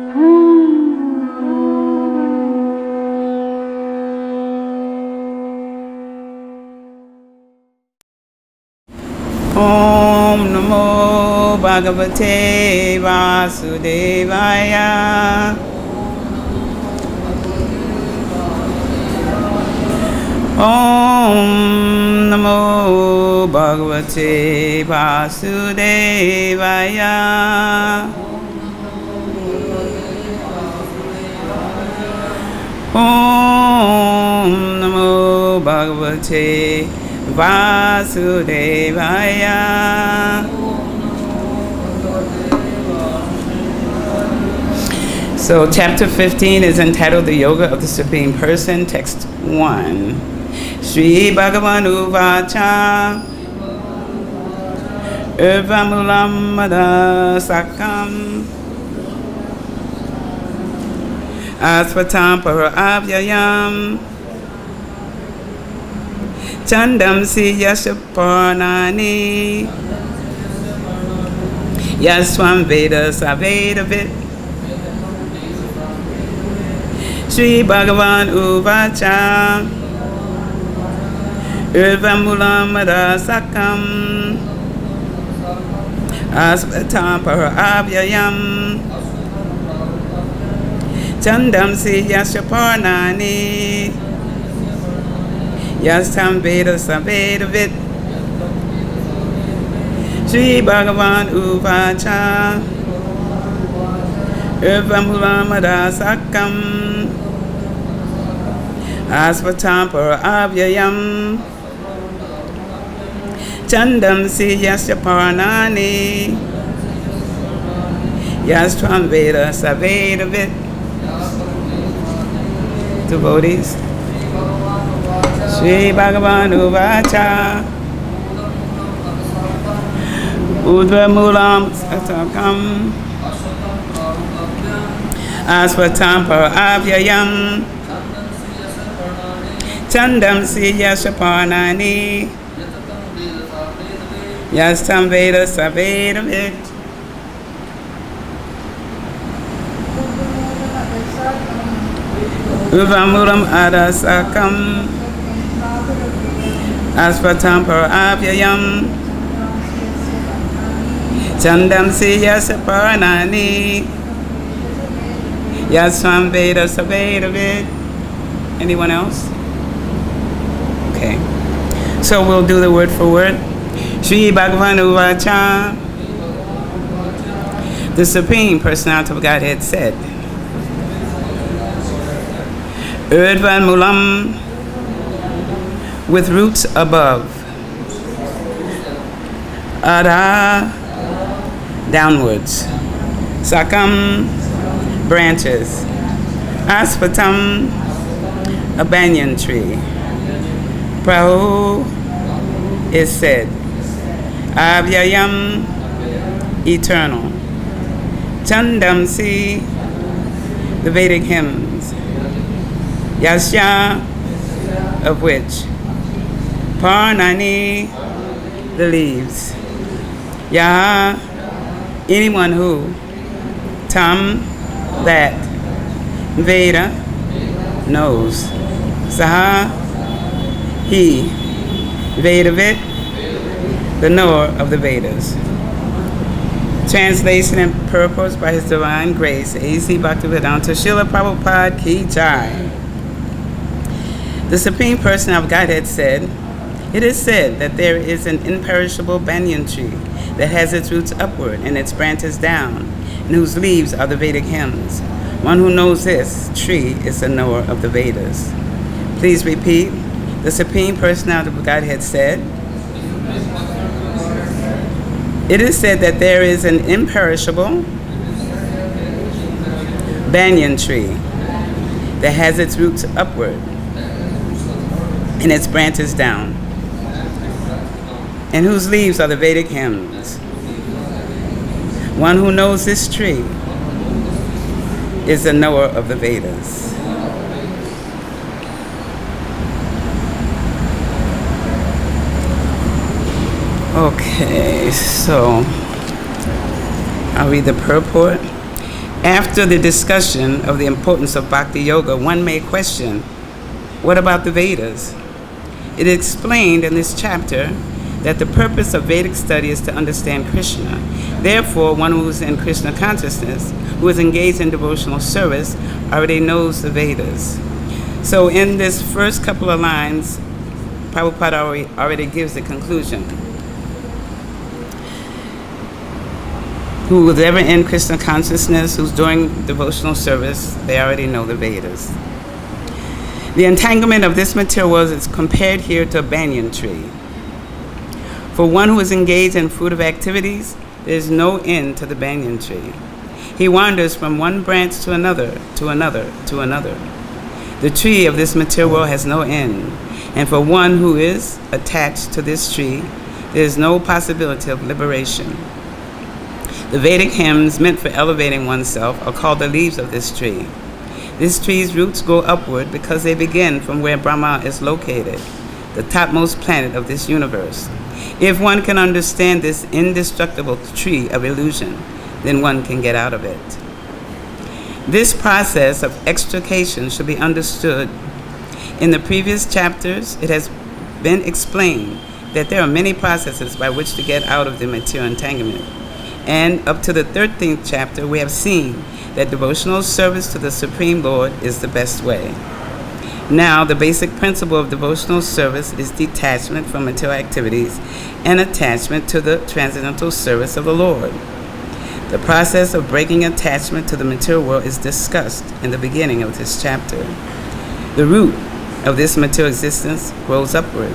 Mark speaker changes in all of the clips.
Speaker 1: Om Namo Bhagavate Vasudevaya. Om Namo Bhagavate Vasudevaya. Om Namo Bhagavate Vasudevaya. So chapter 15 is entitled The Yoga of the Supreme Person, text 1. Sri Bhagavan Uvacha Urvamulam Madasakam Asvatam Paravyayam Chandam Siyasaparnani Yaswam Veda Savedavit Sri Bhagavan Uvacha Urvamulam Madasakam Asvatam Paravyayam Chandam Siyasaparnani Yastam Veda Savedavit Sri Bhagavan Uvacha Urvamulam Madasakam Asvatam Paravyayam Chandam Siyasaparnani Yastvam Veda Savedavit. Devotees, Sri Bhagavan Uvacha Udvamulam Satakam Asvatam Paravyayam Chandam Siyasaparnani Yastam Veda Savedavit. Uvamulam Adasakam Asvatam Paravyayam Chandam Siyasaparnani Yasvam Veda Savedavit. Anyone else? Okay. So we'll do the word for word. Sri Bhagavan Uvacha. The Supreme Personality of Godhead said, Urdvan Mulam, with roots above, Adha, downwards, Sakam, branches, Aspatam, a banyan tree, Prahu is said, Avyayam, eternal, Chandamsi, the Vedic hymns, Yasya, of which, Parnani, the leaves, Ya, anyone who, Tam, that, Veda, knows, Saha, he, Vedavit, the knower of the Vedas. Translation and purpose by His Divine Grace, A.C. Bhakti-Vedanta Srila Prabhupada Ki Jai. The Supreme Person of Godhead said, it is said that there is an imperishable banyan tree that has its roots upward and its branches down, and whose leaves are the Vedic hymns. One who knows this tree is the knower of the Vedas. Please repeat. The Supreme Personality of Godhead said, it is said that there is an imperishable banyan tree that has its roots upward and its branches down, and whose leaves are the Vedic hymns. One who knows this tree is the knower of the Vedas. Okay, so I'll read the purport. After the discussion of the importance of bhakti-yoga, one may question, what about the Vedas? It is explained in this chapter that the purpose of Vedic study is to understand Krishna. Therefore, one who is in Krishna consciousness, who is engaged in devotional service, already knows the Vedas. So in this first couple of lines, Prabhupada already gives the conclusion. Who is ever in Krishna consciousness, who's doing devotional service, they already know the Vedas. The entanglement of this material world is compared here to a banyan tree. For one who is engaged in fruitive activities, there is no end to the banyan tree. He wanders from one branch to another, to another, to another. The tree of this material world has no end, and for one who is attached to this tree, there is no possibility of liberation. The Vedic hymns meant for elevating oneself are called the leaves of this tree. This tree's roots grow upward because they begin from where Brahma is located, the topmost planet of this universe. If one can understand this indestructible tree of illusion, then one can get out of it. This process of extrication should be understood. In the previous chapters, it has been explained that there are many processes by which to get out of the material entanglement. And up to the 13th chapter, we have seen that devotional service to the Supreme Lord is the best way. Now, the basic principle of devotional service is detachment from material activities and attachment to the transcendental service of the Lord. The process of breaking attachment to the material world is discussed in the beginning of this chapter. The root of this material existence grows upward.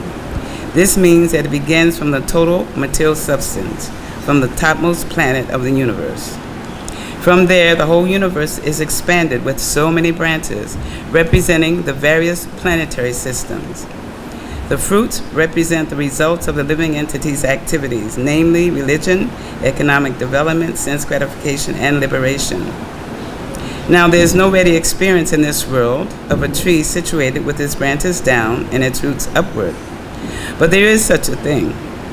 Speaker 1: This means that it begins from the total material substance, from the topmost planet of the universe. From there, the whole universe is expanded with so many branches, representing the various planetary systems. The fruits represent the results of the living entity's activities, namely religion, economic development, sense gratification, and liberation. Now, there is no ready experience in this world of a tree situated with its branches down and its roots upward. But there is such a thing.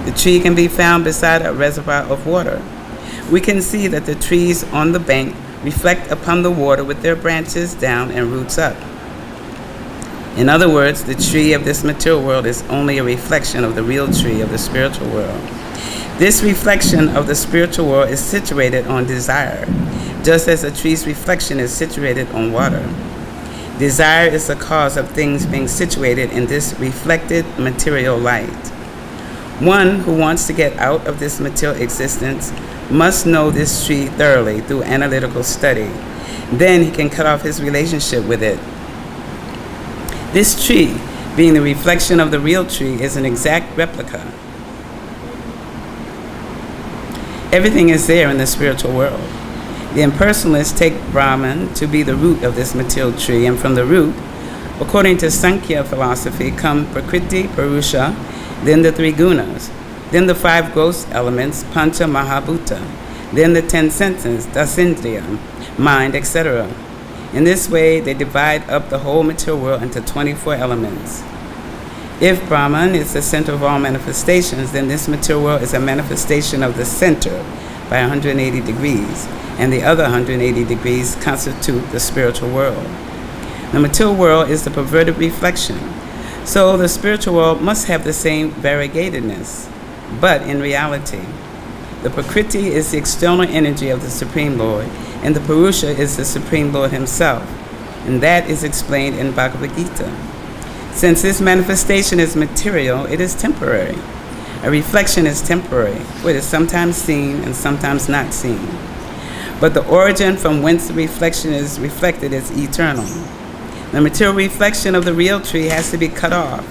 Speaker 1: The tree can be found beside a reservoir of water. We can see that the trees on the bank reflect upon the water with their branches down and roots up. In other words, the tree of this material world is only a reflection of the real tree of the spiritual world. This reflection of the spiritual world is situated on desire, just as a tree's reflection is situated on water. Desire is the cause of things being situated in this reflected material light. One who wants to get out of this material existence must know this tree thoroughly through analytical study. Then he can cut off his relationship with it. This tree, being the reflection of the real tree, is an exact replica. Everything is there in the spiritual world. The impersonalists take Brahman to be the root of this material tree, and from the root, according to Sankhya philosophy, come Prakriti, Purusha, then the three gunas, then the five gross elements, Pancha Mahabhuta, then the 10 senses, Dasindriya, mind, etc. In this way, they divide up the whole material world into 24 elements. If Brahman is the center of all manifestations, then this material world is a manifestation of the center by 180 degrees, and the other 180 degrees constitute the spiritual world. The material world is the perverted reflection. So the spiritual world must have the same variegatedness. But in reality, the Prakriti is the external energy of the Supreme Lord, and the Purusha is the Supreme Lord himself. And that is explained in Bhagavad-Gita. Since this manifestation is material, it is temporary. A reflection is temporary, for it is sometimes seen and sometimes not seen. But the origin from whence the reflection is reflected is eternal. The material reflection of the real tree has to be cut off.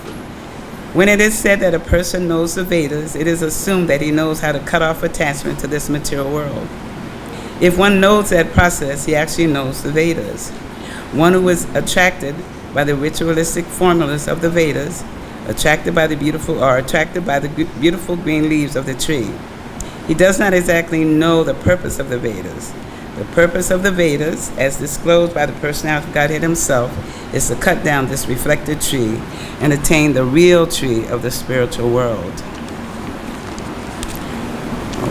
Speaker 1: When it is said that a person knows the Vedas, it is assumed that he knows how to cut off attachment to this material world. If one knows that process, he actually knows the Vedas. One who is attracted by the ritualistic formulas of the Vedas, attracted by the beautiful beautiful green leaves of the tree, he does not exactly know the purpose of the Vedas. The purpose of the Vedas, as disclosed by the personality of Godhead himself, is to cut down this reflected tree and attain the real tree of the spiritual world.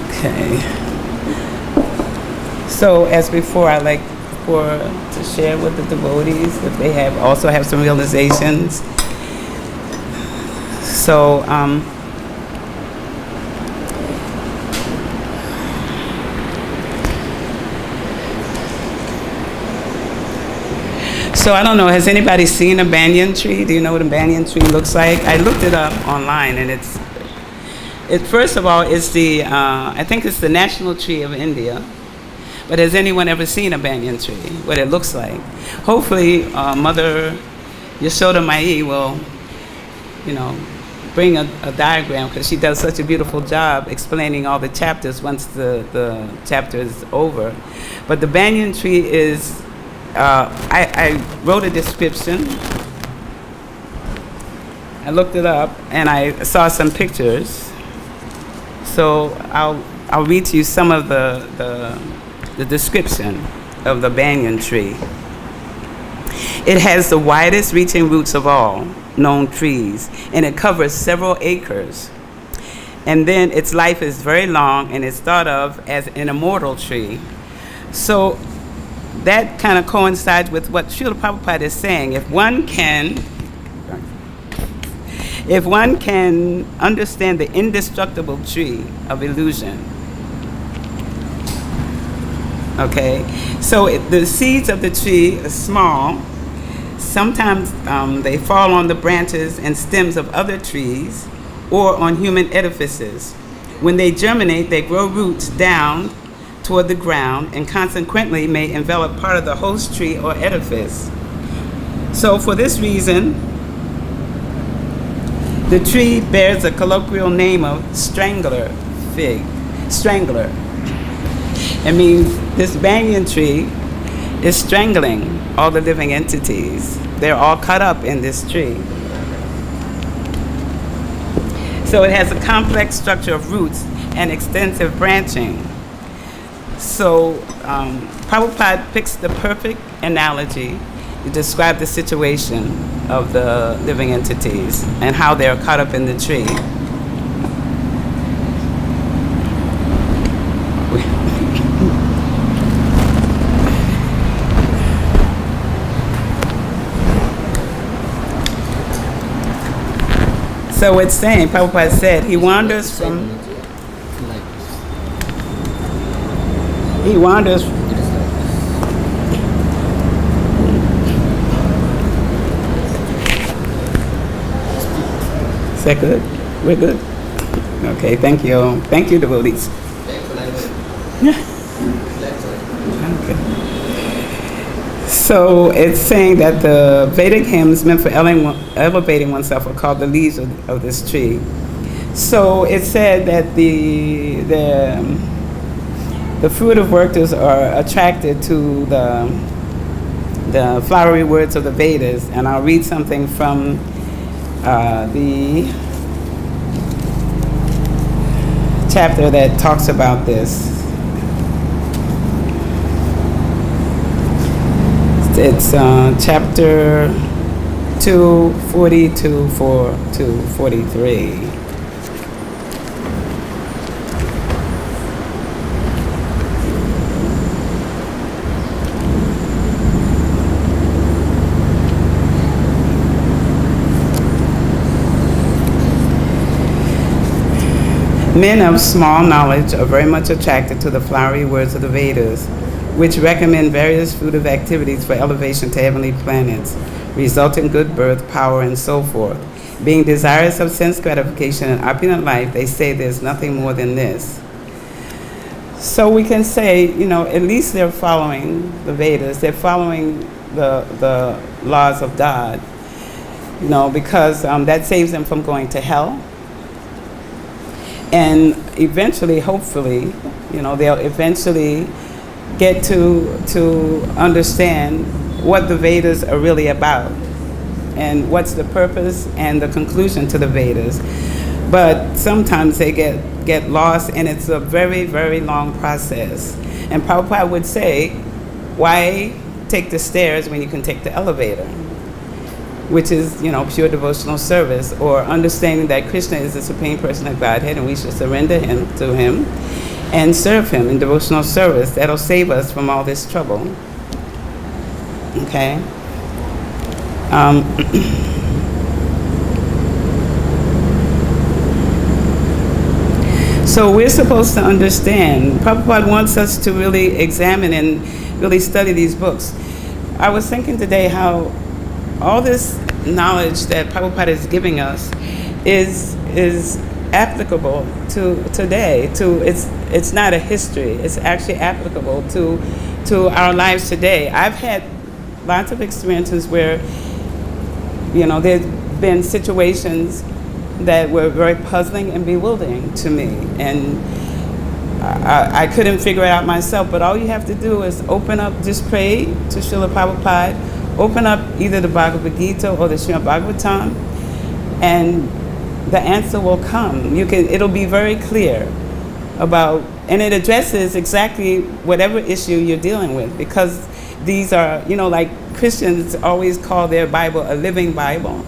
Speaker 1: Okay. So as before, I like to share with the devotees if they also have some realizations. So I don't know, has anybody seen a banyan tree? Do you know what a banyan tree looks like? I looked it up online, and first of all, it's I think it's the national tree of India. But has anyone ever seen a banyan tree, what it looks like? Hopefully, Mother Yashoda Mai will, bring a diagram, because she does such a beautiful job explaining all the chapters once the chapter is over. But the banyan tree is, I wrote a description. I looked it up, and I saw some pictures. So I'll read to you some of the description of the banyan tree. It has the widest reaching roots of all known trees, and it covers several acres. And then its life is very long, and it's thought of as an immortal tree. So that kind of coincides with what Srila Prabhupada is saying. If one can understand the indestructible tree of illusion, okay, so the seeds of the tree are small. Sometimes they fall on the branches and stems of other trees or on human edifices. When they germinate, they grow roots down toward the ground and consequently may envelop part of the host tree or edifice. So for this reason, the tree bears a colloquial name of strangler fig. Strangler. It means this banyan tree is strangling all the living entities. They're all caught up in this tree. So it has a complex structure of roots and extensive branching. So Prabhupada picks the perfect analogy to describe the situation of the living entities and how they're caught up in the tree. So it's saying, Prabhupada said, he wanders. Is that good? We're good? Okay, thank you. Thank you, devotees. Okay. So it's saying that the Vedic hymns meant for elevating oneself are called the leaves of this tree. So it said that the fruitive workers are attracted to the flowery words of the Vedas, and I'll read something from the chapter that talks about this. It's chapter 242 to 43. Men of small knowledge are very much attracted to the flowery words of the Vedas, which recommend various fruitive activities for elevation to heavenly planets, resulting in good birth, power, and so forth. Being desirous of sense gratification and opulent life, they say there's nothing more than this. So we can say, at least they're following the Vedas, they're following the laws of God, because that saves them from going to hell. And eventually, hopefully, they'll eventually get to understand what the Vedas are really about and what's the purpose and the conclusion to the Vedas. But sometimes they get lost, and it's a very, very long process. And Prabhupada would say, why take the stairs when you can take the elevator? Which is, pure devotional service, or understanding that Krishna is the Supreme Person of Godhead and we should surrender to him. and serve him in devotional service. That'll save us from all this trouble. Okay? So we're supposed to understand. Prabhupada wants us to really examine and really study these books. I was thinking today how all this knowledge that Prabhupada is giving us is applicable to today. It's not a history. It's actually applicable to our lives today. I've had lots of experiences where, there's been situations that were very puzzling and bewildering to me, and I couldn't figure it out myself. But all you have to do is open up, just pray to Srila Prabhupada, open up either the Bhagavad-Gita or the Srimad Bhagavatam, and the answer will come. It'll be very clear about, and it addresses exactly whatever issue you're dealing with, because these are, like Christians always call their Bible a living Bible.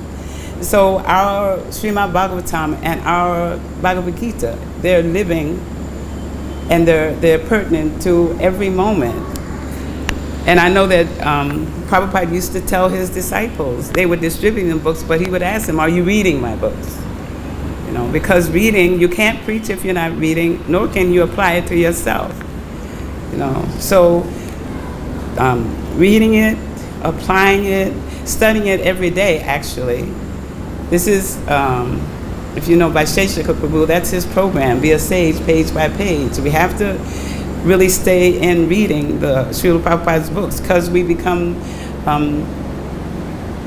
Speaker 1: So our Srimad Bhagavatam and our Bhagavad-Gita, they're living and they're pertinent to every moment. And I know that Prabhupada used to tell his disciples, they were distributing books, but he would ask them, are you reading my books? Because reading, you can't preach if you're not reading, nor can you apply it to yourself. So reading it, applying it, studying it every day, actually. This is, if you know Vaisheshika Prabhu, that's his program, Be a Sage, page by page. We have to really stay in reading the Srila Prabhupada's books, because we become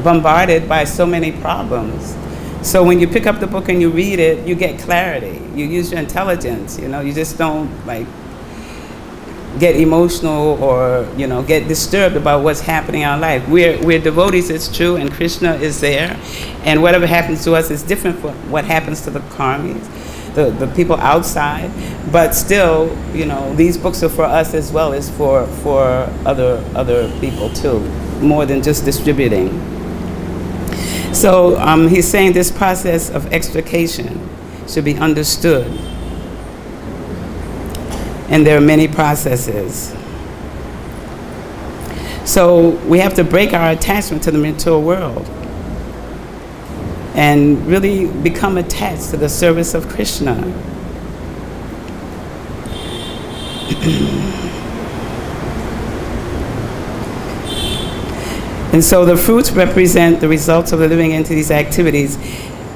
Speaker 1: bombarded by so many problems. So when you pick up the book and you read it, you get clarity. You use your intelligence, you just don't get emotional or, get disturbed about what's happening in our life. We're devotees, it's true, and Krishna is there. And whatever happens to us is different from what happens to the karmis, the people outside. But still, these books are for us as well as for other people too, more than just distributing. So he's saying this process of extrication should be understood. And there are many processes. So we have to break our attachment to the material world and really become attached to the service of Krishna. And so the fruits represent the results of the living into these activities.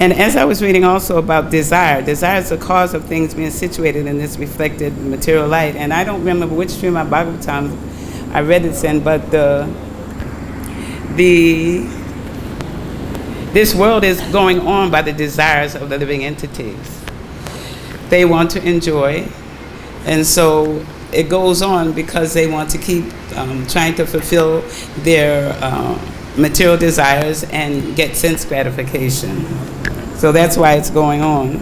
Speaker 1: And as I was reading also about desire is the cause of things being situated in this reflected material light. And I don't remember which stream of Bhagavatam I read this in, but this world is going on by the desires of the living entities. They want to enjoy, and so it goes on because they want to keep trying to fulfill their material desires and get sense gratification. So that's why it's going on.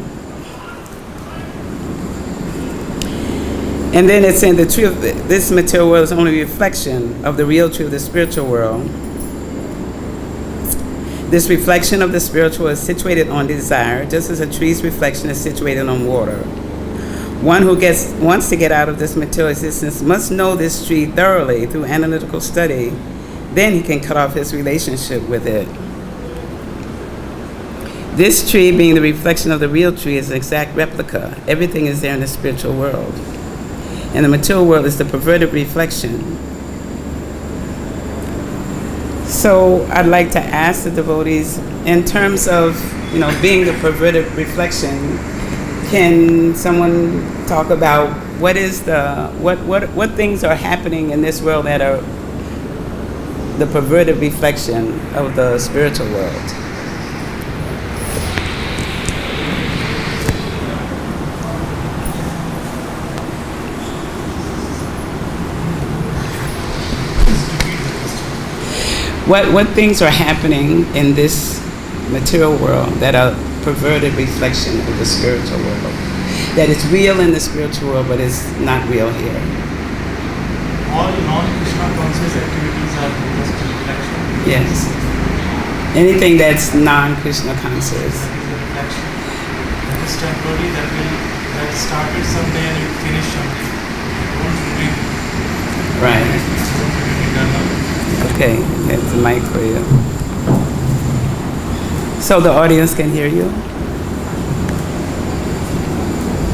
Speaker 1: And then it's saying the tree of this material world is only a reflection of the real tree of the spiritual world. This reflection of the spiritual is situated on desire, just as a tree's reflection is situated on water. One who wants to get out of this material existence must know this tree thoroughly through analytical study. Then he can cut off his relationship with it. This tree, being the reflection of the real tree, is an exact replica. Everything is there in the spiritual world. And the material world is the perverted reflection. So I'd like to ask the devotees, in terms of, being the perverted reflection, can someone talk about what things are happening in this world that are the perverted reflection of the spiritual world? What things are happening in this material world that are perverted reflection of the spiritual world? That is real in the spiritual world, but is not real here.
Speaker 2: All non-Krishna conscious activities are just reflection.
Speaker 1: Yes. Anything that's non-Krishna conscious.
Speaker 2: That is reflection. That is temporary, that will that started someday and it finished someday. Won't remain.
Speaker 1: Right.
Speaker 2: Won't remain eternal.
Speaker 1: Okay, that's the mic for you. So the audience can hear you?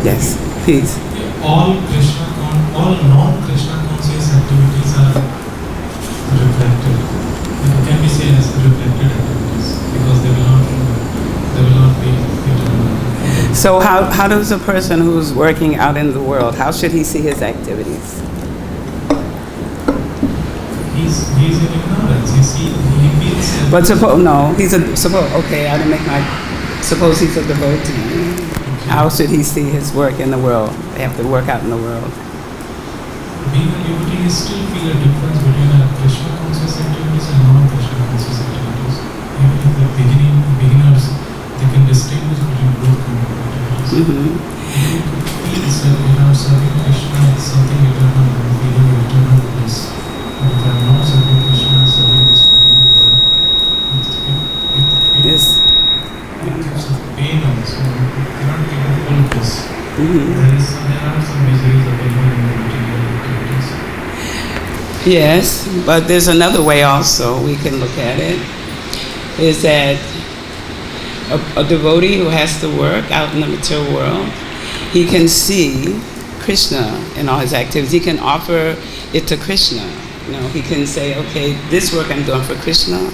Speaker 1: Yes, please.
Speaker 2: All non-Krishna conscious activities are reflected. Can be seen as reflected activities because they will not be eternal.
Speaker 1: So how does a person who's working out in the world, how should he see his activities?
Speaker 2: He's in ignorance. He feels.
Speaker 1: But okay, I didn't make suppose he's a devotee. How should he see his work in the world? They have to work out in the world.
Speaker 2: Being a devotee, he still feel a difference between a Krishna conscious activities and non-Krishna conscious activities. Even in the beginners, they can distinguish between both kind of activities.
Speaker 1: Mm-hmm.
Speaker 2: He feels that serving Krishna is something eternal, and feeling eternal bliss. But if I am not serving Krishna, serving this material world, it gives pain also. It cannot give a full bliss.
Speaker 1: Mm-hmm.
Speaker 2: There are some miseries available in the material activities.
Speaker 1: Yes, but there's another way also we can look at it, is that a devotee who has to work out in the material world, he can see Krishna in all his activities. He can offer it to Krishna. He can say, okay, this work I'm doing for Krishna.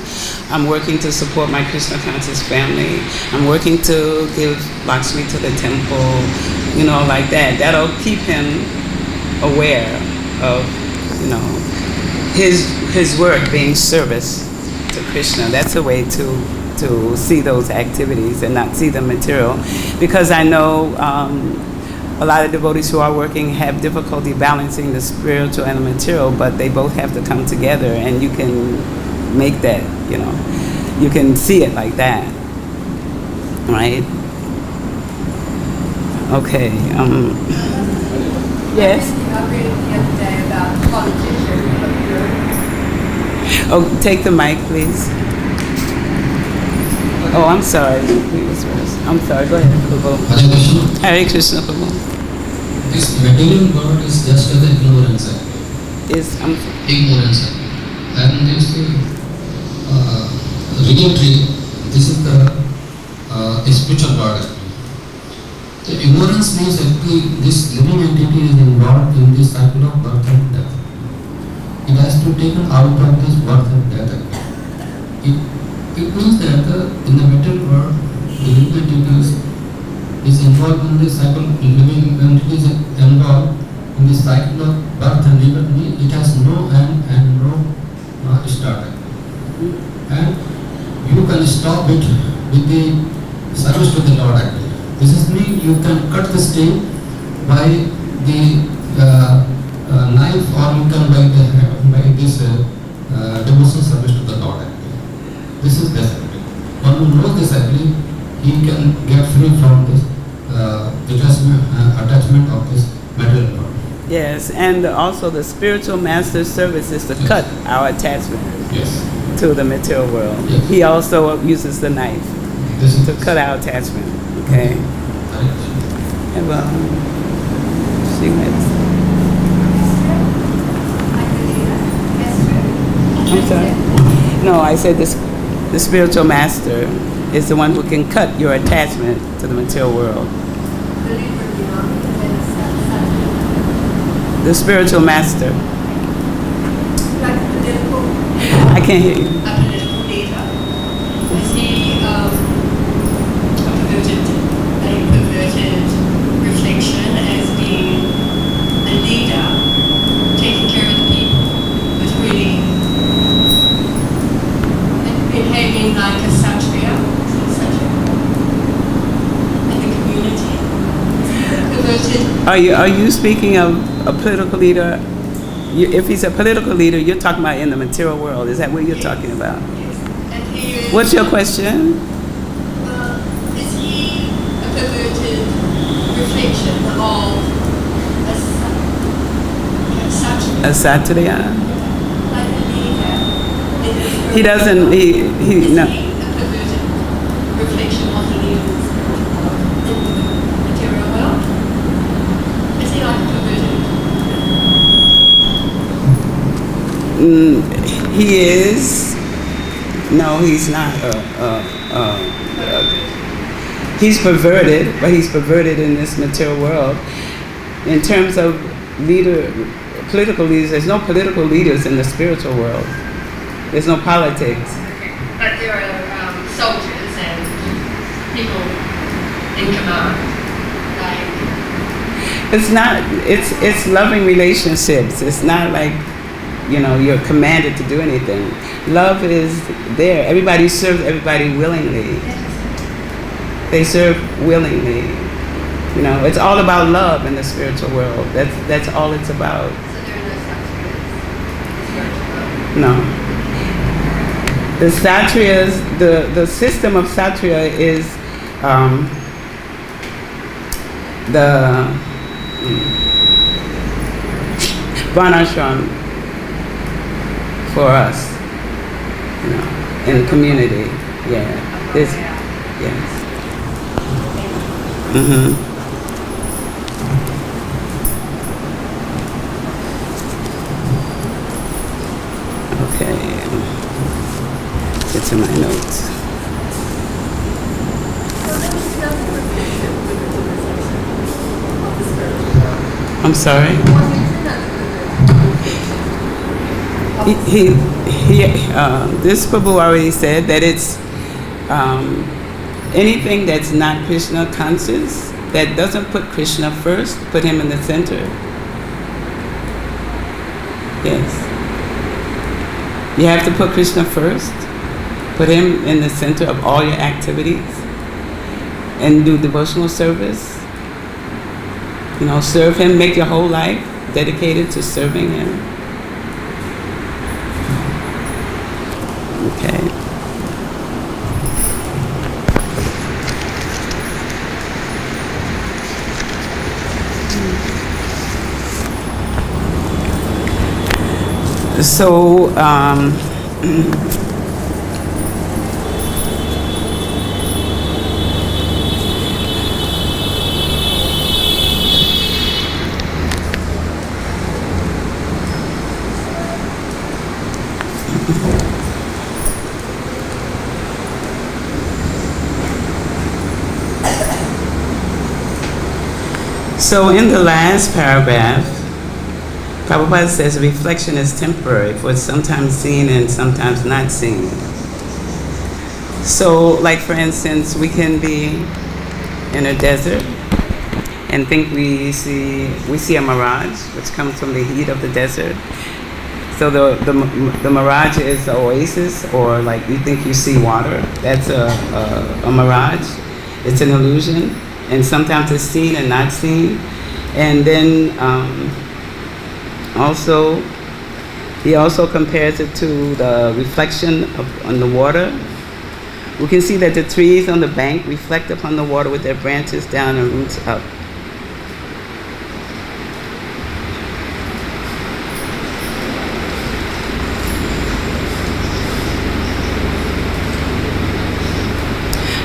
Speaker 1: I'm working to support my Krishna conscious family. I'm working to give Lakshmi to the temple, like that. That'll keep him aware of, his work being service to Krishna. That's a way to see those activities and not see the material. Because I know a lot of devotees who are working have difficulty balancing the spiritual and the material, but they both have to come together, and you can make that, you can see it like that, right? Okay. Yes?
Speaker 3: I read the other day about politicians.
Speaker 1: Oh, take the mic, please. Oh, I'm sorry. I'm sorry. Go ahead, Prabhu.
Speaker 4: Hare Krishna.
Speaker 1: Hare Krishna, Prabhu.
Speaker 4: This material world is just as ignorance. Ignorance. And this regulatory, this is the spiritual world. The ignorance means actually this living entity is involved in this cycle of birth and death. It has to be taken out of this birth and death. It means that in the material world, the living entities is involved in this cycle. Living entities involved in this cycle of birth and rebirth. It has no end and no start. And you can stop it with the service to the Lord. Actually, this is mean you can cut the stain by the knife, or you can by this devotional service to the Lord. This is best. One who knows this actually, he can get free from this attachment of this material world.
Speaker 1: Yes, and also the spiritual master's service is to cut our attachment to the material world.
Speaker 4: Yes.
Speaker 1: He also uses the knife to cut our attachment. Okay. And she went. I'm sorry. No, I said this. The spiritual master is the one who can cut your attachment to the material world. The spiritual master. I can't hear you.
Speaker 3: A political leader. Is he a perverted reflection as being a leader, taking care of the people, but really behaving like a satriya in the community? Perverted.
Speaker 1: Are you speaking of a political leader? If he's a political leader, you're talking about in the material world. Is that what you're talking about?
Speaker 3: Yes. And he is,
Speaker 1: What's your question?
Speaker 3: is he a perverted reflection of a satriya?
Speaker 1: A satriya?
Speaker 3: Like a leader.
Speaker 1: He doesn't. He no.
Speaker 3: Is he a perverted reflection of the leaders in the material world?
Speaker 1: He is. No, he's not. He's perverted, but he's perverted in this material world. In terms of political leaders, there's no political leaders in the spiritual world. There's no politics.
Speaker 3: Okay. But there are soldiers and people in command.
Speaker 1: It's not. It's loving relationships. It's not like, you're commanded to do anything. Love is there. Everybody serves everybody willingly. They serve willingly. It's all about love in the spiritual world. That's all it's about.
Speaker 3: So there are no sattvias.
Speaker 1: No. The sattriyas, the system of sattriya is the varnashram for us, in the community. Yeah. This. Yes. Okay. Get to my notes. I'm sorry. This Prabhu already said that it's anything that's not Krishna conscious, that doesn't put Krishna first, put him in the center. Yes. You have to put Krishna first, put him in the center of all your activities, and do devotional service. Serve him, make your whole life dedicated to serving him. Okay. So, so in the last paragraph, Prabhupada says reflection is temporary, for it's sometimes seen and sometimes not seen. So, like for instance, we can be in a desert and think we see a mirage, which comes from the heat of the desert. So the mirage is the oasis, or like you think you see water. That's a mirage. It's an illusion, and sometimes it's seen and not seen. And then he also compares it to the reflection on the water. We can see that the trees on the bank reflect upon the water with their branches down and roots up.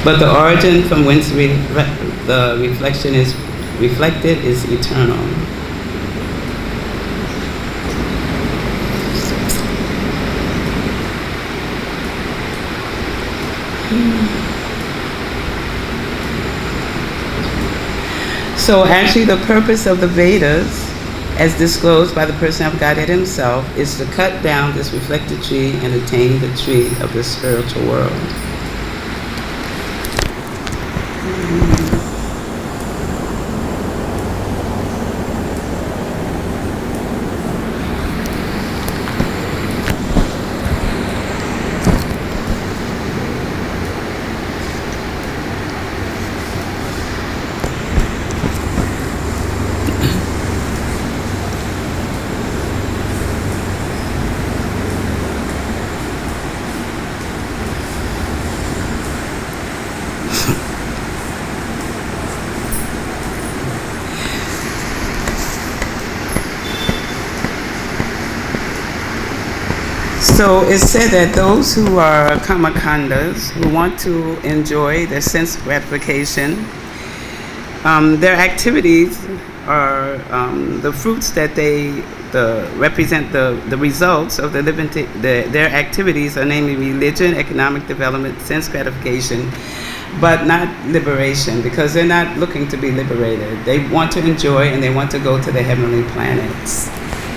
Speaker 1: But the origin from whence the reflection is reflected is eternal. So actually the purpose of the Vedas, as disclosed by the person of Godhead himself, is to cut down this reflected tree and attain the tree of the spiritual world. So it's said that those who are kamakandas, who want to enjoy their sense gratification, their activities the fruits that represent the results of their activities are namely religion, economic development, sense gratification, but not liberation, because they're not looking to be liberated. They want to enjoy, and they want to go to the heavenly planets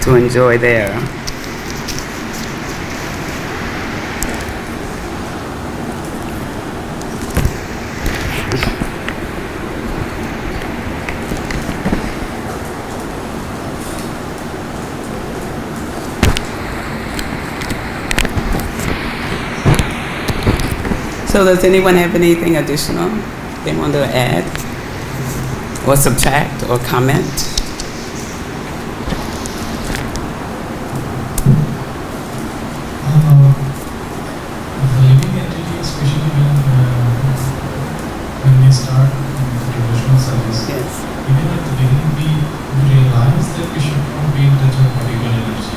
Speaker 1: to enjoy there. So does anyone have anything additional they want to add or subtract or comment?
Speaker 2: The living entity, especially when we start devotional service,
Speaker 1: Yes.
Speaker 2: even at the beginning we realize that we should not be in touch with material energy.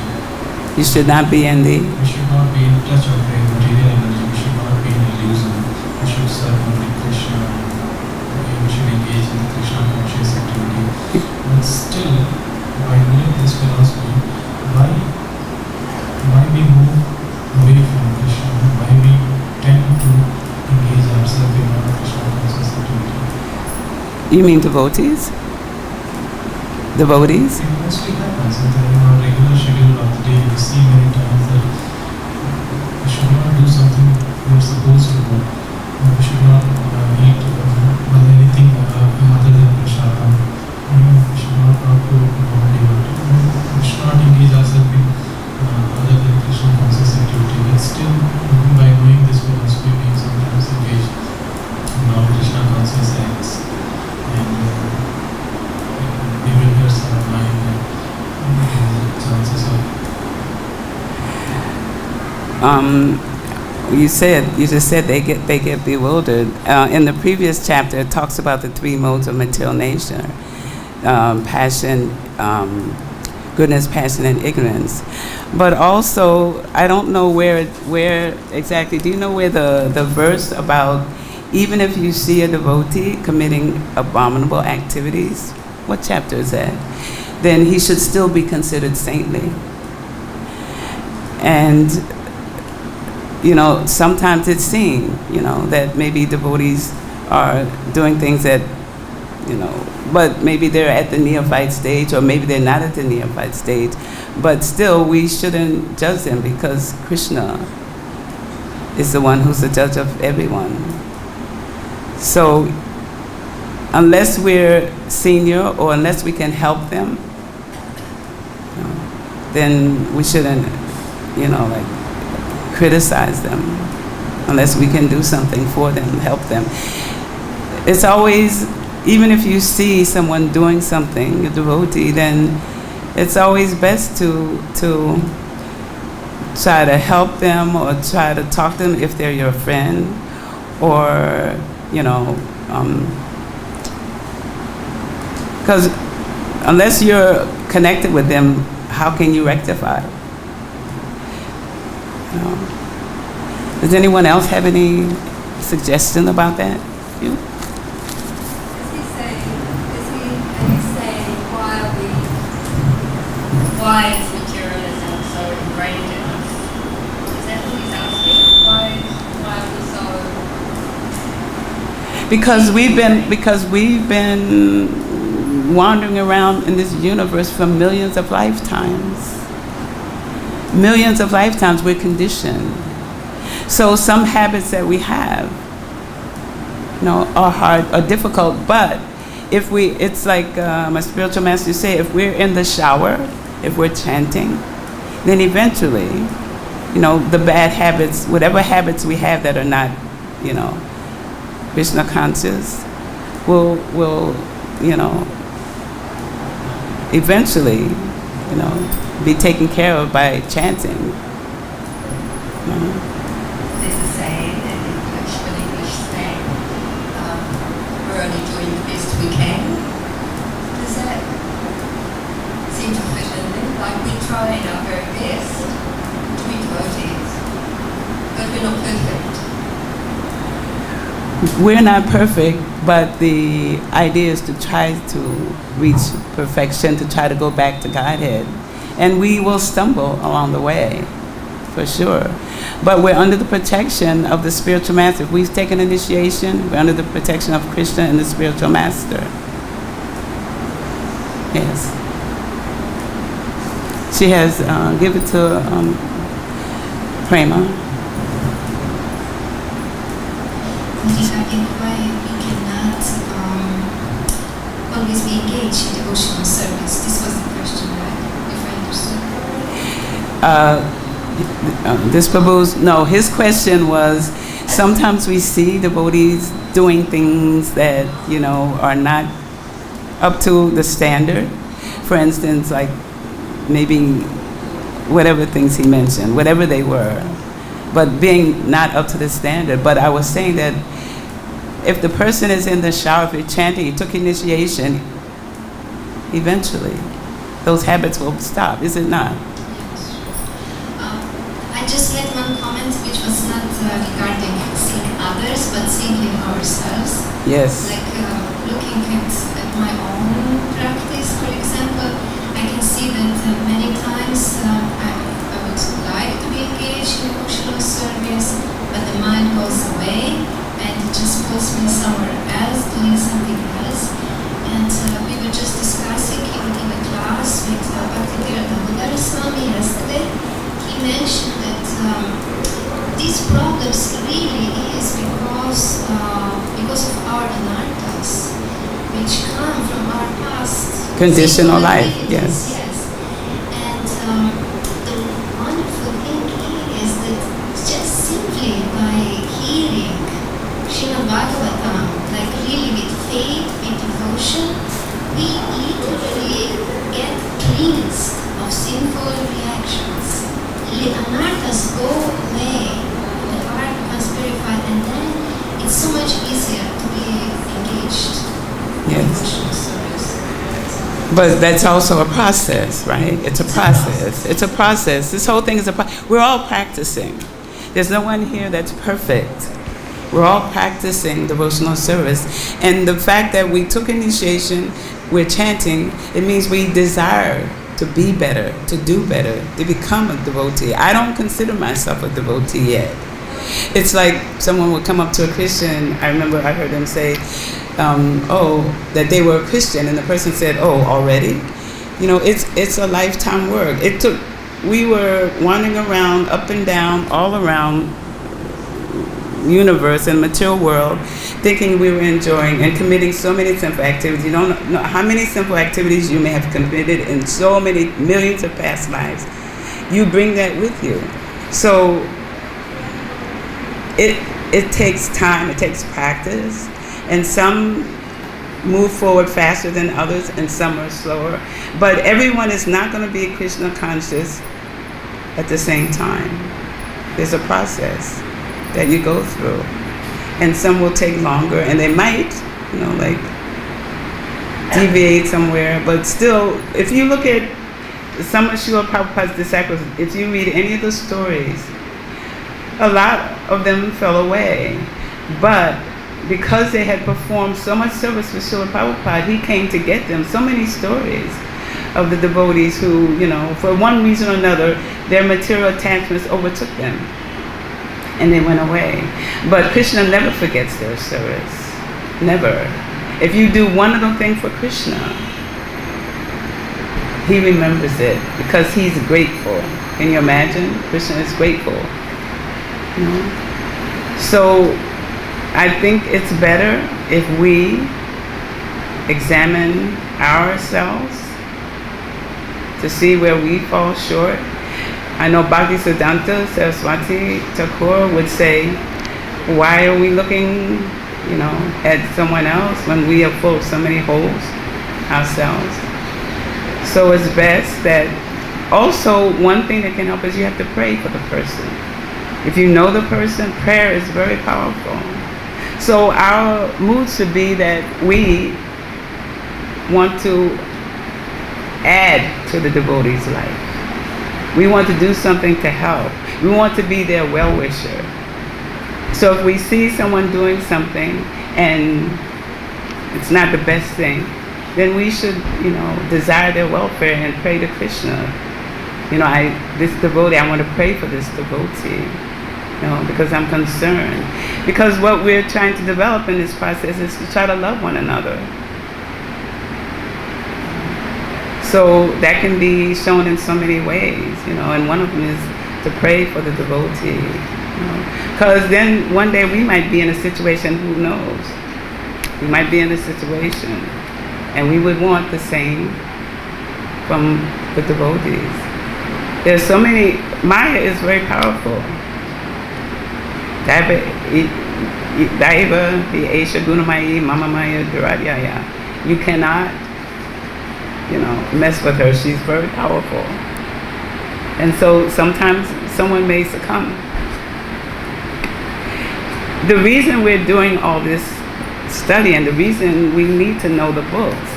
Speaker 1: You should not be in the...
Speaker 2: We should not be in touch with material energy. We should not be in illusion. We should serve only Krishna. We should engage in Krishna conscious activity. But still, by knowing this philosophy, why we move away from Krishna? Why we tend to engage ourselves in non-Krishna conscious activity?
Speaker 1: You mean devotees? Devotees?
Speaker 2: It mostly happens in our regular schedule of the day. We see many times that we should not do something we are supposed to do. We should not eat anything other than prasada. We should not talk to nobody. We should not engage ourselves in other than Krishna conscious activity. But still, even by knowing this philosophy, we sometimes engage in non-Krishna conscious acts. And behaviors are mind and chances of.
Speaker 1: You just said they get bewildered. In the previous chapter, it talks about the three modes of material nature: passion, goodness, passion, and ignorance. But also, I don't know where exactly. Do you know where the verse about even if you see a devotee committing abominable activities? What chapter is that? Then he should still be considered saintly. And sometimes it's seen, that maybe devotees are doing things that, but maybe they're at the neophyte stage, or maybe they're not at the neophyte stage. But still, we shouldn't judge them, because Krishna is the one who's the judge of everyone. So, unless we're senior or unless we can help them, then we shouldn't, criticize them, unless we can do something for them, help them. It's always, even if you see someone doing something, a devotee, then it's always best to try to help them or try to talk to them if they're your friend, or, because unless you're connected with them, how can you rectify? Does anyone else have any suggestion about that? You?
Speaker 3: Is he saying why is materialism so ingrained in us? Is that what he's asking? Why are we so?
Speaker 1: Because we've been wandering around in this universe for millions of lifetimes. Millions of lifetimes we're conditioned. So some habits that we have, are hard or difficult. But it's like my spiritual master say, if we're in the shower, if we're chanting, then eventually, the bad habits, whatever habits we have that are not, Krishna conscious, will eventually, be taken care of by chanting.
Speaker 3: There's a saying in English, saying, we're only doing the best we can. Does that seem to fit in there? Like, we try our very best to be devotees, but we're not perfect.
Speaker 1: we're not perfect, but the idea is to try to reach perfection, to try to go back to Godhead. And we will stumble along the way, for sure. But we're under the protection of the spiritual master. If we've taken initiation, we're under the protection of Krishna and the spiritual master. Yes. She has given to Prema.
Speaker 5: Why we cannot always be engaged in devotional service? This was the question, right? If I understood.
Speaker 1: This Prabhu's, no, his question was, sometimes we see devotees doing things that, are not up to the standard. For instance, like maybe whatever things he mentioned, whatever they were, but being not up to the standard. But I was saying that if the person is in the shower, if you're chanting, he took initiation, eventually those habits will stop, is it not?
Speaker 5: I just made one comment which was not regarding seeing others, but seeing in ourselves.
Speaker 1: Yes.
Speaker 5: Like looking at my own practice, for example, I can see that many times I would like to be engaged in devotional service, but the mind goes away and it just pulls me somewhere else, doing something else. And we were just discussing even in the class with Bhakti-yoga Swami yesterday. He mentioned that these problems really is because of our anarthas, which come from our past.
Speaker 1: Conditional life, yes.
Speaker 5: Yes. And the wonderful thing is that just simply by hearing Srimad Bhagavatam, like really with faith, with devotion, we literally get cleansed of sinful reactions. The anarthas go away, the heart becomes purified, and then it's so much easier to be engaged in devotional service.
Speaker 1: But that's also a process, right? It's a process. It's a process. This whole thing is a process. We're all practicing. There's no one here that's perfect. We're all practicing devotional service. And the fact that we took initiation, we're chanting, it means we desire to be better, to do better, to become a devotee. I don't consider myself a devotee yet. It's like someone would come up to a Christian. I remember I heard them say, that they were a Christian, and the person said, "Oh, already?" It's a lifetime work. We were wandering around, up and down, all around universe and material world, thinking we were enjoying and committing so many sinful activities. You don't know how many sinful activities you may have committed in so many millions of past lives. You bring that with you. So it takes time, it takes practice, and some move forward faster than others and some are slower. But everyone is not going to be Krishna conscious at the same time. There's a process that you go through, and some will take longer, and they might, deviate somewhere. But still, if you look at some of Srila Prabhupada's disciples, if you read any of the stories, a lot of them fell away. But because they had performed so much service for Srila Prabhupada, he came to get them. So many stories of the devotees who, for one reason or another, their material attachments overtook them, and they went away. But Krishna never forgets their service. Never. If you do one little thing for Krishna, he remembers it because he's grateful. Can you imagine? Krishna is grateful. So I think it's better if we examine ourselves to see where we fall short. I know Bhaktisiddhanta Saraswati Thakur would say, why are we looking, at someone else when we are full of so many holes ourselves? So it's best that, also one thing that can help is you have to pray for the person. If you know the person, prayer is very powerful. So our mood should be that we want to add to the devotee's life. We want to do something to help. We want to be their well-wisher. So if we see someone doing something and it's not the best thing, then we should, desire their welfare and pray to Krishna. This devotee, I want to pray for this devotee, because I'm concerned. Because what we're trying to develop in this process is to try to love one another. So that can be shown in so many ways, and one of them is to pray for the devotee. Because then one day we might be in a situation, who knows? We might be in a situation, and we would want the same from the devotees. There's so many, Maya is very powerful. Daiva, the Aisha Gunamayi, Mama Maya, Dhiradyaya. You cannot, mess with her. She's very powerful. And so sometimes someone may succumb. The reason we're doing all this study and the reason we need to know the books,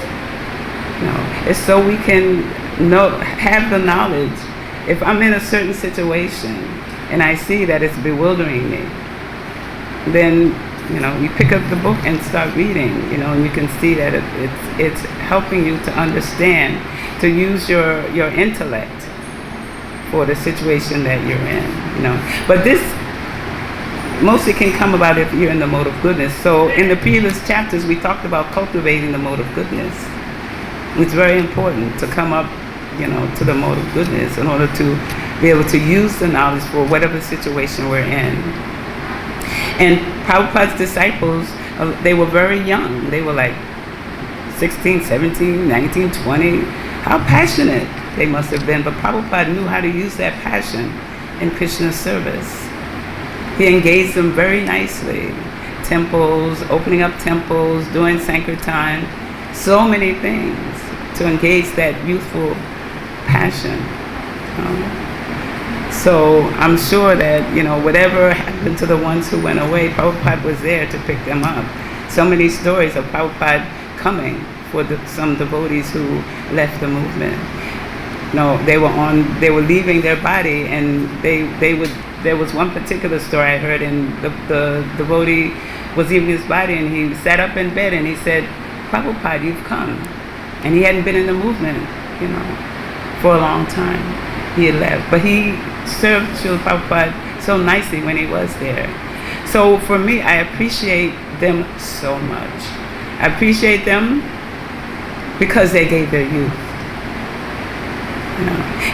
Speaker 1: is so we can have the knowledge. If I'm in a certain situation and I see that it's bewildering me, then you pick up the book and start reading, and you can see that it's helping you to understand, to use your intellect for the situation that you're in, But this mostly can come about if you're in the mode of goodness. So in the previous chapters, we talked about cultivating the mode of goodness. It's very important to come up, to the mode of goodness in order to be able to use the knowledge for whatever situation we're in. And Prabhupada's disciples, they were very young. They were like 16, 17, 19, 20. How passionate they must have been. But Prabhupada knew how to use that passion in Krishna's service. He engaged them very nicely. Temples, opening up temples, doing Sankirtan, so many things to engage that youthful passion. So I'm sure that, whatever happened to the ones who went away, Prabhupada was there to pick them up. So many stories of Prabhupada coming for some devotees who left the movement. They were leaving their body, and there was one particular story I heard, and the devotee was leaving his body, and he sat up in bed and he said, Prabhupada, you've come. And he hadn't been in the movement, for a long time. He had left. But he served Srila Prabhupada so nicely when he was there. So for me, I appreciate them so much. I appreciate them because they gave their youth.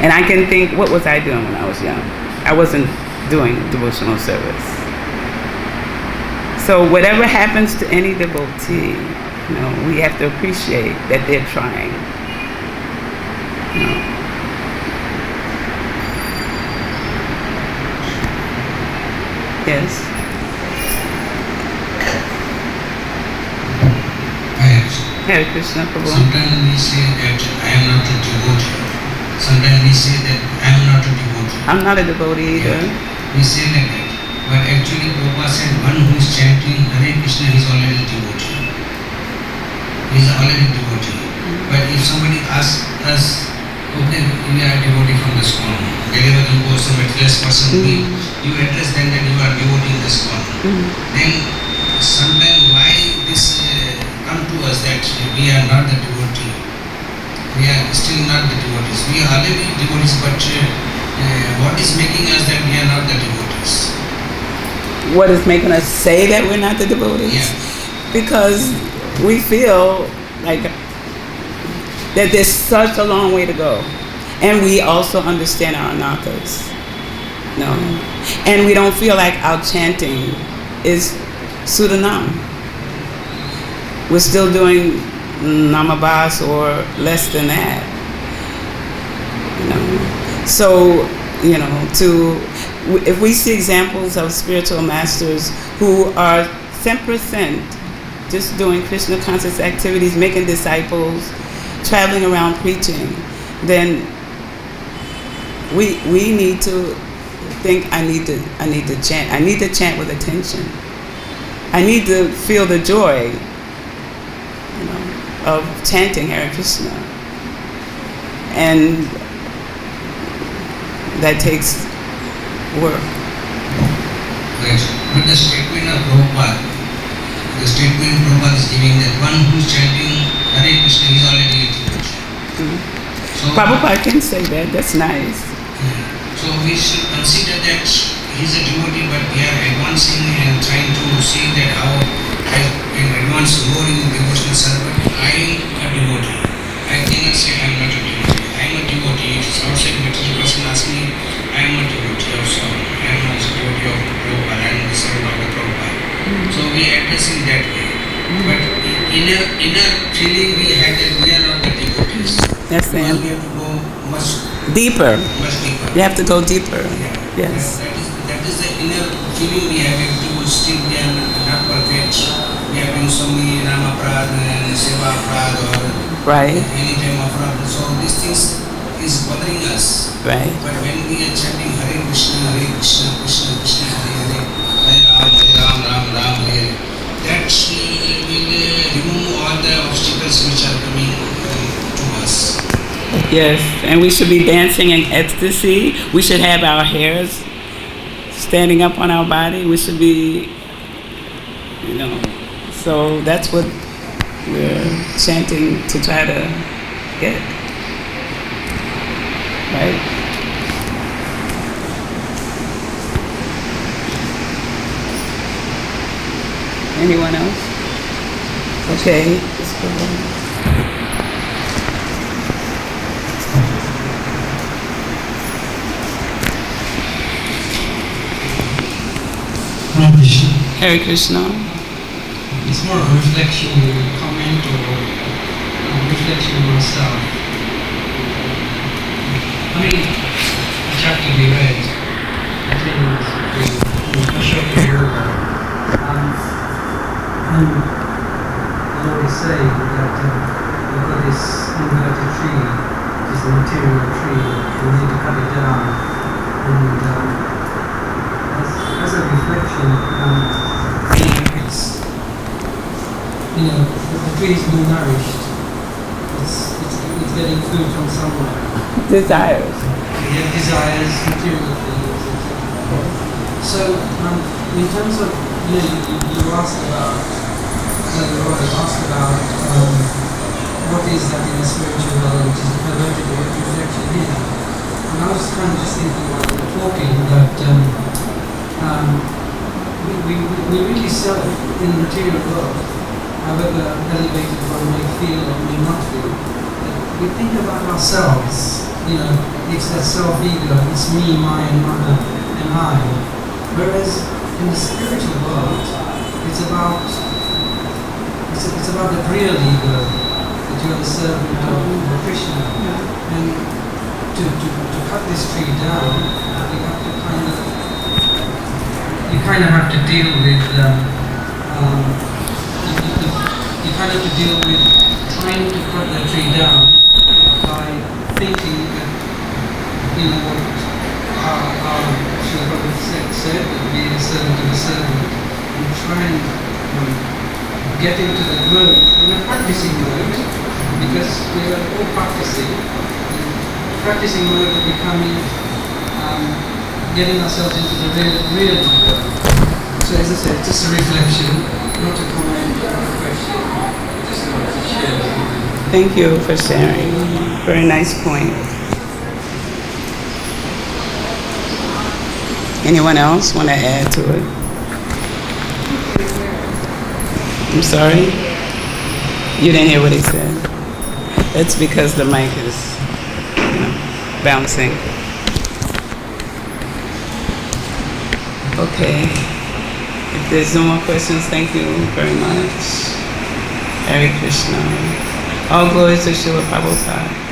Speaker 1: And I can think, what was I doing when I was young? I wasn't doing devotional service. So whatever happens to any devotee, we have to appreciate that they're trying. Yes. Hare Krishna, Prabhu.
Speaker 6: Sometimes we say that I am not a devotee. Sometimes we say that I am not a devotee.
Speaker 1: I'm not a devotee either.
Speaker 6: We say like that. But actually Prabhupada said one who is chanting Hare Krishna is already a devotee. He is already a devotee. But if somebody asks us, okay, we are a devotee from the ISKCON, wherever you go, some materialist person, you address them that you are devotee in the ISKCON. Then sometimes why this come to us that we are not the devotee? We are still not the devotees. We are already devotees, but what is making us that we are not the devotees?
Speaker 1: What is making us say that we're not the devotees?
Speaker 6: Yeah.
Speaker 1: Because we feel like that there's such a long way to go. And we also understand our anathas. And we don't feel like our chanting is Sudanam. We're still doing Namabas or less than that. So, if we see examples of spiritual masters who are 100% just doing Krishna conscious activities, making disciples, traveling around preaching, then we need to think, I need to chant. I need to chant with attention. I need to feel the joy, of chanting Hare Krishna. And that takes work.
Speaker 6: Right. But the statement of Prabhupada is giving that one who is chanting Hare Krishna is already a devotee. So,
Speaker 1: Prabhupada can say that. That's nice.
Speaker 6: so we should consider that he's a devotee, but we are advancing and trying to see that how I can advance more in devotional service. I am a devotee. I cannot say I am not a devotee. I am a devotee. If outside material person asks me, I am a devotee of some. I am also a devotee of Prabhupada. I am the servant of the Prabhupada. So we are addressing that way. But inner feeling we had that we are not the devotees.
Speaker 1: That's
Speaker 6: Because
Speaker 1: it.
Speaker 6: we have to go much
Speaker 1: Deeper.
Speaker 6: deeper.
Speaker 1: You have to go deeper.
Speaker 6: Yeah.
Speaker 1: Yes.
Speaker 6: That is the inner feeling we have to still we are not perfect. We are doing so many Nama Prad and Seva Prad or
Speaker 1: Right.
Speaker 6: any time of Prad. So these things is bothering us.
Speaker 1: Right.
Speaker 6: But when we are chanting Hare Krishna, Krishna Krishna, Hare Ram, Ram Ram, Hare, that will remove all the obstacles which are coming to us.
Speaker 1: Yes. And we should be dancing in ecstasy. We should have our hairs standing up on our body. We should be, so that's what we're chanting to try to get. Right? Anyone else? Okay. Let's go on.
Speaker 7: Hare Krishna.
Speaker 1: Hare Krishna.
Speaker 7: It's more a reflection, comment, or reflection on myself. I mean, the chapter we read, I think the bhakti-yoga, and the Lord is saying that we've got this inverted tree, which is the material tree, and we need to cut it down. And as a reflection, it's, the tree is being nourished. It's getting food from somewhere.
Speaker 1: Desires.
Speaker 7: We have desires, material things, etc. So, in terms of, you asked about, the Lord asked about what is that in the spiritual world which is a perverted reflection here. And I was kind of just thinking while we were talking that we really self in the material world, however elevated one may feel or may not feel, we think about ourselves, it's that self-ego, it's me, mine, mother, and I. Whereas in the spiritual world, it's about the real ego, that you are the servant of Krishna. And to cut this tree down, you have to kind of have to deal with you kind of have to deal with trying to cut that tree down by thinking that what our Srila Prabhupada said that be a servant of a servant, and try and get into the mode, in a practicing mode, because we are all practicing mode of becoming getting ourselves into the real ego. So as I said, just a reflection, not a comment, not a question, just to share.
Speaker 1: Thank you for sharing. Very nice point. Anyone else want to add to it? I'm sorry? You didn't hear what he said? That's because the mic is bouncing. Okay. If there's no more questions, thank you very much. Hare Krishna. All glories to Srila Prabhupada.